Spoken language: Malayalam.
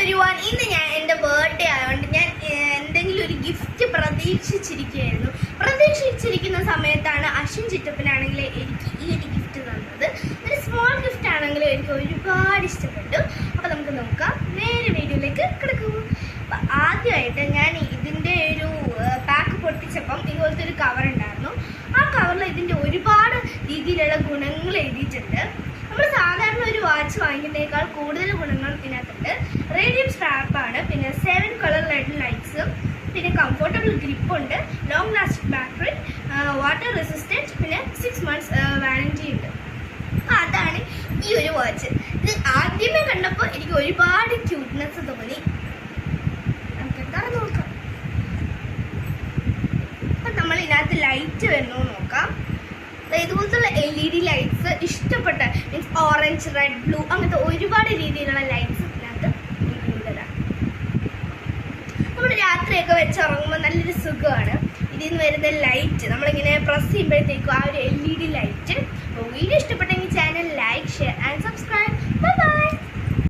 എവരിവൺ, ഇന്ന് ഞാൻ എൻ്റെ ബർത്ത്ഡേ ആയതുകൊണ്ട് ഞാൻ എന്തെങ്കിലും ഒരു ഗിഫ്റ്റ് പ്രതീക്ഷിച്ചിരിക്കുന്ന സമയത്താണ് അശ്വിൻ ചിറ്റപ്പനാണെങ്കിൽ എനിക്ക് ഈ ഒരു ഗിഫ്റ്റ് തന്നത്. ഒരു സ്മോൾ ഗിഫ്റ്റ് ആണെങ്കിലും എനിക്ക് ഒരുപാട് ഇഷ്ടപ്പെട്ടു. അപ്പോൾ നമുക്ക് നോക്കാം, നേരെ വീഡിയോയിലേക്ക് കിടക്കും. അപ്പം ആദ്യമായിട്ട് ഞാൻ ഇതിൻ്റെ ഒരു പാക്ക് പൊട്ടിച്ചപ്പം ഇതുപോലത്തെ ഒരു കവർ ഉണ്ടായിരുന്നു. ആ കവറിൽ ഇതിൻ്റെ ഒരുപാട് രീതിയിലുള്ള ഗുണങ്ങൾ എഴുതിയിട്ടുണ്ട്. നമ്മൾ സാധാരണ ഒരു വാച്ച് വാങ്ങിക്കുന്നതിനേക്കാൾ കൂടുതൽ ഗുണങ്ങൾ ഇതിനകത്തുണ്ട്. റേഡിയം സ്ട്രാപ്പാണ്, പിന്നെ 7 കളർ ലൈറ്റ്സ്, പിന്നെ കംഫർട്ടബിൾ ഗ്രിപ്പുണ്ട്, long lasting battery, water resistant, പിന്നെ 6 months വാറൻറ്റി ഉണ്ട്. അതാണ് ഈ ഒരു വാച്ച്. ഇത് ആദ്യമേ കണ്ടപ്പോൾ എനിക്ക് ഒരുപാട് ക്യൂട്ട്നെസ് തോന്നി. നമുക്ക് എന്താണെന്ന് നോക്കാം. അപ്പം നമ്മൾ ഇതിനകത്ത് ലൈറ്റ് വരുന്നു നോക്കാം. ഇതുപോലത്തുള്ള LED ലൈറ്റ്സ് ഇഷ്ടപ്പെട്ട മീൻസ് ഓറഞ്ച്, റെഡ്, ബ്ലൂ അങ്ങനത്തെ ഒരുപാട് രീതിയിലുള്ള ലൈറ്റ്സ് ഇതിനകത്ത് ഇൻക്ലൂഡഡാണ്. നമ്മൾ രാത്രിയൊക്കെ വെച്ചിറങ്ങുമ്പോൾ നല്ലൊരു സുഖമാണ്. ഇതിൽ നിന്ന് വരുന്ന ലൈറ്റ് നമ്മളിങ്ങനെ പ്രസ് ചെയ്യുമ്പോഴത്തേക്കും ആ ഒരു LED ലൈറ്റ്. വീഡിയോ ഇഷ്ടപ്പെട്ട